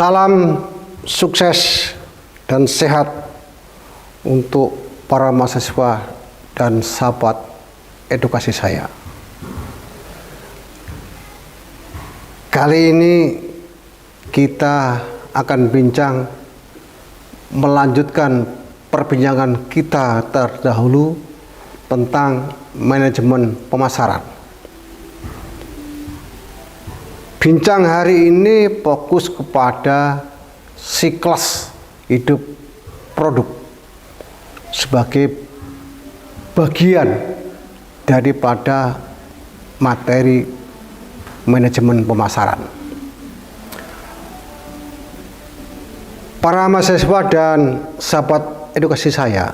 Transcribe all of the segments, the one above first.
Salam sukses dan sehat untuk para mahasiswa dan sahabat edukasi saya. Kali ini kita akan bincang melanjutkan perbincangan kita terdahulu tentang manajemen pemasaran. Bincang hari ini fokus kepada siklus hidup produk sebagai bagian daripada materi manajemen pemasaran. Para mahasiswa dan sahabat edukasi saya,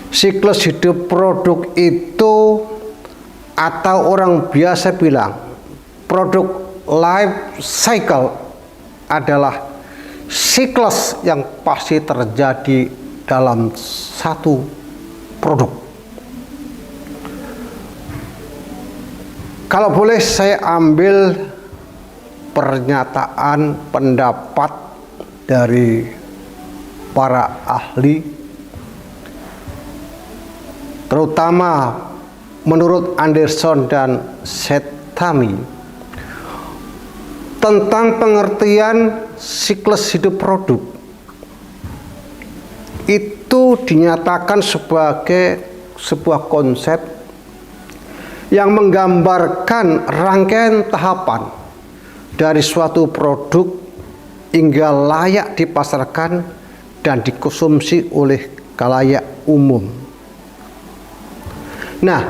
siklus hidup produk itu atau orang biasa bilang produk life cycle adalah siklus yang pasti terjadi dalam satu produk. Kalau boleh saya ambil pernyataan pendapat dari para ahli, terutama menurut Anderson dan Setami, tentang pengertian siklus hidup produk. Itu dinyatakan sebagai sebuah konsep yang menggambarkan rangkaian tahapan dari suatu produk hingga layak dipasarkan dan dikonsumsi oleh khalayak umum. Nah,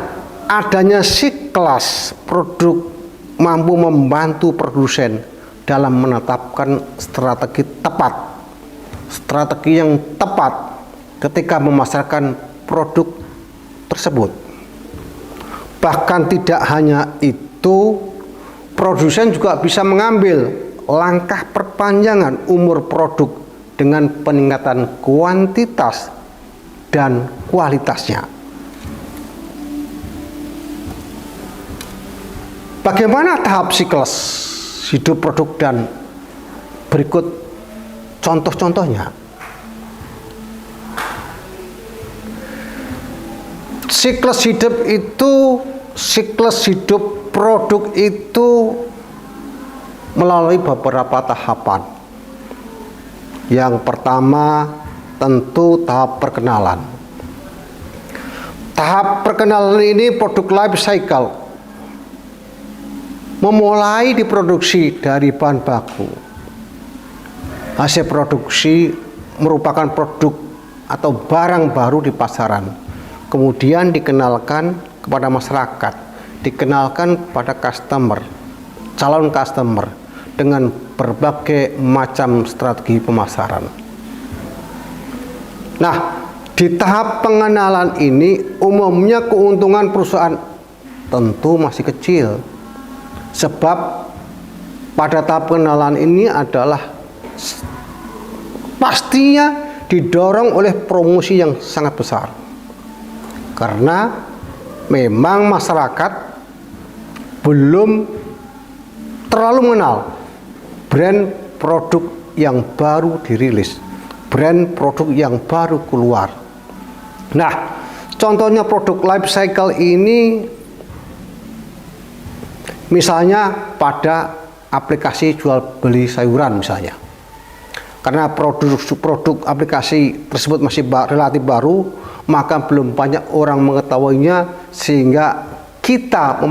adanya siklus produk mampu membantu produsen dalam menetapkan strategi yang tepat ketika memasarkan produk tersebut. Bahkan tidak hanya itu, produsen juga bisa mengambil langkah perpanjangan umur produk dengan peningkatan kuantitas dan kualitasnya. Bagaimana tahap siklus hidup produk dan berikut contoh-contohnya. Siklus hidup produk itu melalui beberapa tahapan. Yang pertama tentu tahap perkenalan. Tahap perkenalan ini produk life cycle memulai diproduksi dari bahan baku. Hasil produksi merupakan produk atau barang baru di pasaran, kemudian dikenalkan kepada masyarakat, dikenalkan pada calon customer dengan berbagai macam strategi pemasaran. Nah, di tahap pengenalan ini umumnya keuntungan perusahaan tentu masih kecil, sebab pada tahap pengenalan ini adalah pastinya didorong oleh promosi yang sangat besar, karena memang masyarakat belum terlalu mengenal brand produk yang baru dirilis, brand produk yang baru keluar. Nah, contohnya produk life cycle ini misalnya pada aplikasi jual beli sayuran misalnya. Karena produk aplikasi tersebut masih relatif baru, maka belum banyak orang mengetahuinya sehingga kita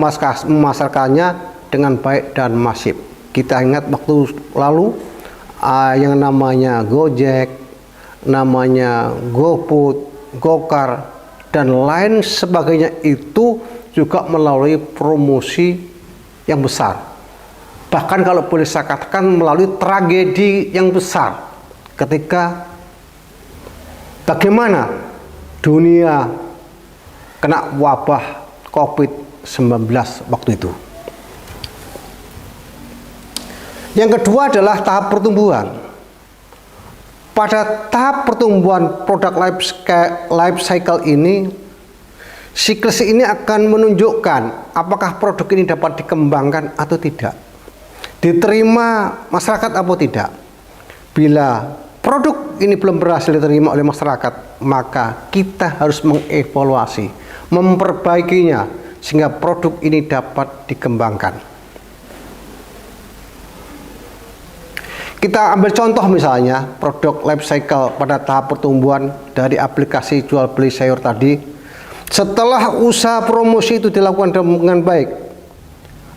memasarkannya dengan baik dan masif. Kita ingat waktu lalu yang namanya Gojek, namanya GoFood, Gokar, dan lain sebagainya itu juga melalui promosi yang besar. Bahkan kalau boleh saya katakan melalui tragedi yang besar ketika bagaimana dunia kena wabah COVID-19 waktu itu. Yang kedua adalah tahap pertumbuhan. Pada tahap pertumbuhan produk life cycle ini, siklus ini akan menunjukkan apakah produk ini dapat dikembangkan atau tidak, diterima masyarakat atau tidak, Bila produk ini belum berhasil diterima oleh masyarakat, maka kita harus mengevaluasi, memperbaikinya sehingga produk ini dapat dikembangkan. Kita ambil contoh misalnya produk life cycle pada tahap pertumbuhan dari aplikasi jual beli sayur tadi. Setelah usaha promosi itu dilakukan dengan baik,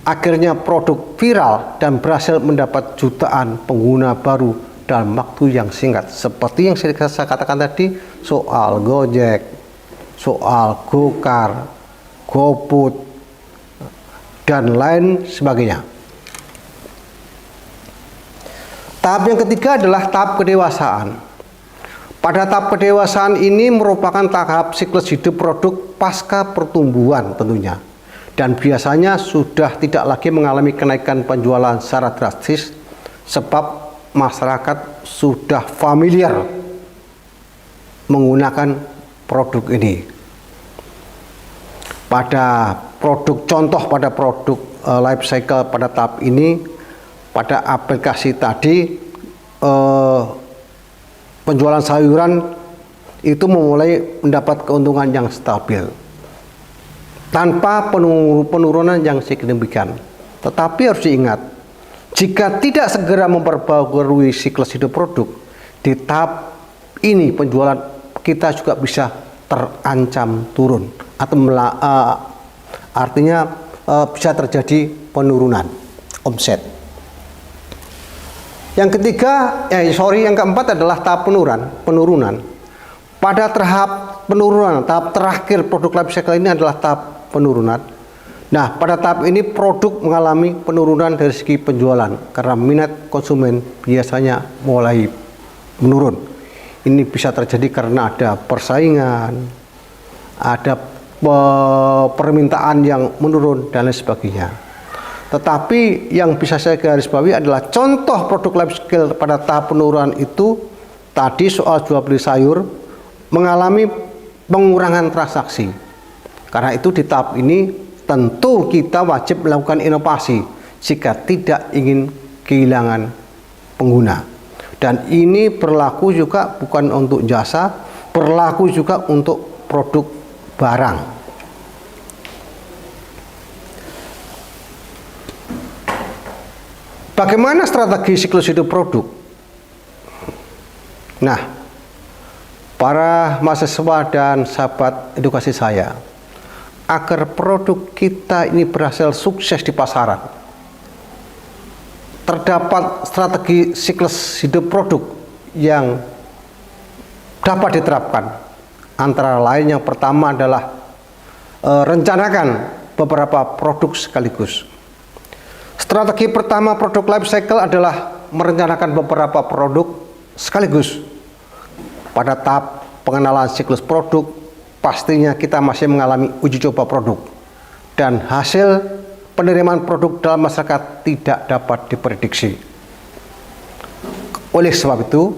akhirnya produk viral dan berhasil mendapat jutaan pengguna baru dalam waktu yang singkat. Seperti yang saya katakan tadi soal Gojek, soal Gokar, GoFood, dan lain sebagainya. Tahap yang ketiga adalah tahap kedewasaan. Pada tahap kedewasaan ini merupakan tahap siklus hidup produk pasca pertumbuhan tentunya. Dan biasanya sudah tidak lagi mengalami kenaikan penjualan secara drastis sebab masyarakat sudah familiar menggunakan produk ini. Pada produk life cycle pada tahap ini, pada aplikasi tadi penjualan sayuran itu memulai mendapat keuntungan yang stabil tanpa penurunan yang signifikan. Tetapi harus diingat, jika tidak segera memperbarui siklus hidup produk, di tahap ini penjualan kita juga bisa terancam turun atau artinya bisa terjadi penurunan omset. Yang keempat adalah tahap penurunan. Pada tahap penurunan, tahap terakhir produk life cycle ini adalah tahap penurunan. Nah, pada tahap ini produk mengalami penurunan dari segi penjualan karena minat konsumen biasanya mulai menurun. Ini bisa terjadi karena ada persaingan, ada permintaan yang menurun dan lain sebagainya. Tetapi yang bisa saya garis bawahi adalah contoh produk life cycle pada tahap penurunan itu tadi soal jual beli sayur mengalami pengurangan transaksi. Karena itu di tahap ini tentu kita wajib melakukan inovasi jika tidak ingin kehilangan pengguna. Dan ini berlaku juga bukan untuk jasa, berlaku juga untuk produk barang. Bagaimana strategi siklus hidup produk? Nah, para mahasiswa dan sahabat edukasi saya, agar produk kita ini berhasil sukses di pasaran, terdapat strategi siklus hidup produk yang dapat diterapkan. Antara lain yang pertama adalah rencanakan beberapa produk sekaligus. Strategi pertama produk life cycle adalah merencanakan beberapa produk sekaligus. Pada tahap pengenalan siklus produk, pastinya kita masih mengalami uji coba produk. Dan hasil penerimaan produk dalam masyarakat tidak dapat diprediksi. Oleh sebab itu,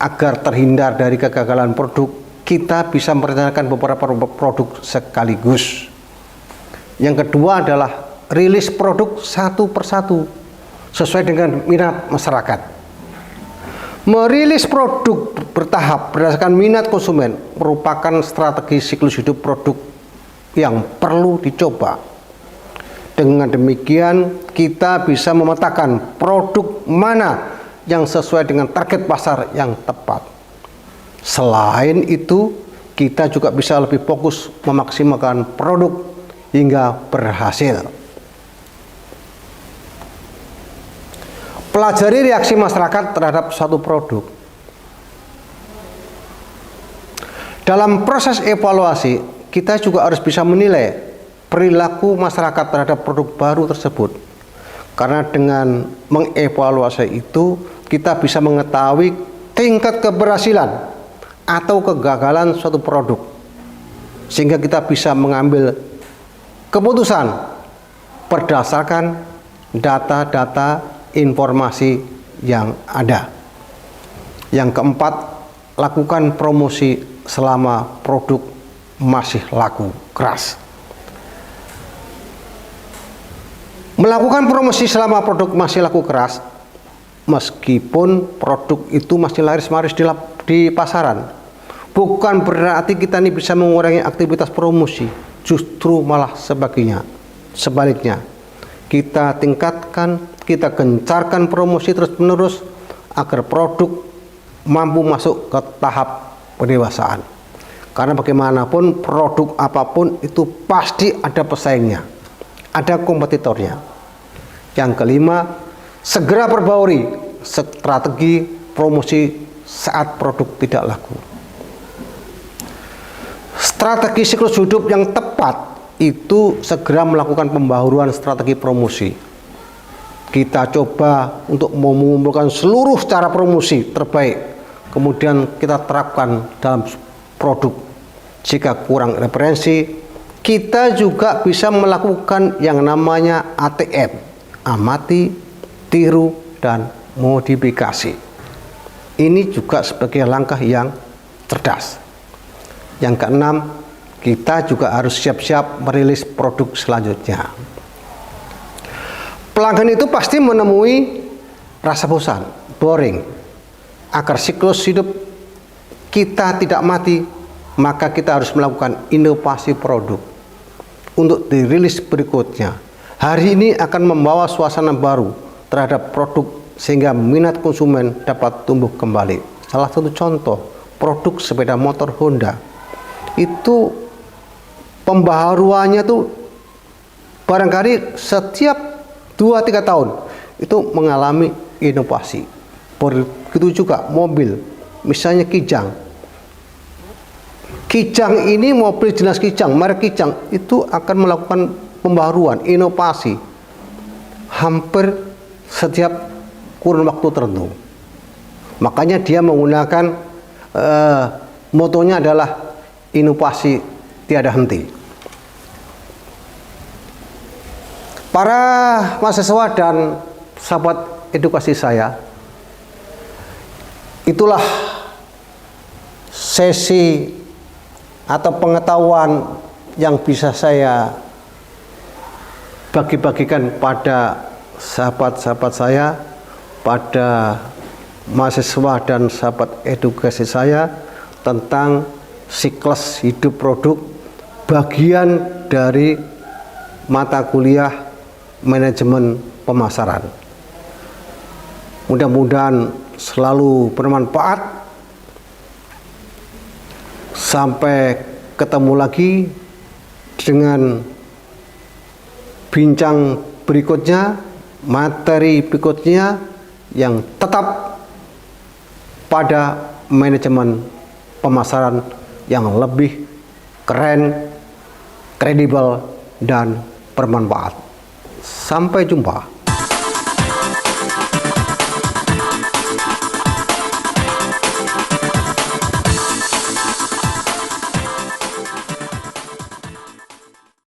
agar terhindar dari kegagalan produk, kita bisa merencanakan beberapa produk sekaligus. Yang kedua adalah rilis produk satu persatu sesuai dengan minat masyarakat. Merilis produk bertahap berdasarkan minat konsumen merupakan strategi siklus hidup produk yang perlu dicoba. Dengan demikian kita bisa memetakan produk mana yang sesuai dengan target pasar yang tepat. Selain itu, kita juga bisa lebih fokus memaksimalkan produk hingga berhasil. Pelajari reaksi masyarakat terhadap suatu produk. Dalam proses evaluasi, kita juga harus bisa menilai perilaku masyarakat terhadap produk baru tersebut. Karena dengan mengevaluasi itu, kita bisa mengetahui tingkat keberhasilan atau kegagalan suatu produk. Sehingga kita bisa mengambil keputusan berdasarkan data-data informasi yang ada. Yang keempat, lakukan promosi selama produk masih laku keras. Melakukan promosi selama produk masih laku keras meskipun produk itu masih laris-maris di pasaran. Bukan berarti kita ini bisa mengurangi aktivitas promosi, justru malah sebaliknya. Kita tingkatkan, kita gencarkan promosi terus-menerus agar produk mampu masuk ke tahap pendewasaan. Karena bagaimanapun produk apapun itu pasti ada pesaingnya, ada kompetitornya. Yang kelima, segera perbaharui strategi promosi saat produk tidak laku. Strategi siklus hidup yang tepat itu segera melakukan pembaharuan strategi promosi. Kita coba untuk mengumpulkan seluruh cara promosi terbaik, kemudian kita terapkan dalam produk. Jika kurang referensi, kita juga bisa melakukan yang namanya ATM, amati, tiru, dan modifikasi. Ini juga sebagai langkah yang cerdas. Yang keenam, kita juga harus siap-siap merilis produk selanjutnya. Pelanggan itu pasti menemui rasa bosan, boring. Agar siklus hidup kita tidak mati, maka kita harus melakukan inovasi produk untuk dirilis berikutnya. Hari ini akan membawa suasana baru terhadap produk sehingga minat konsumen dapat tumbuh kembali. Salah satu contoh, produk sepeda motor Honda. Itu pembaharuannya tuh barangkali setiap 2-3 tahun itu mengalami inovasi. Begitu juga mobil, misalnya Kijang. Kijang ini mobil jenis Kijang, merek Kijang itu akan melakukan pembaharuan, inovasi hampir setiap kurun waktu tertentu. Makanya dia menggunakan motonya adalah inovasi tiada henti. Para mahasiswa dan sahabat edukasi saya, itulah sesi atau pengetahuan yang bisa saya bagi-bagikan pada sahabat-sahabat saya, pada mahasiswa dan sahabat edukasi saya tentang siklus hidup produk, bagian dari mata kuliah manajemen pemasaran. Mudah-mudahan selalu bermanfaat. Sampai ketemu lagi dengan bincang berikutnya, materi berikutnya yang tetap pada manajemen pemasaran yang lebih keren, kredibel, dan bermanfaat. Sampai jumpa.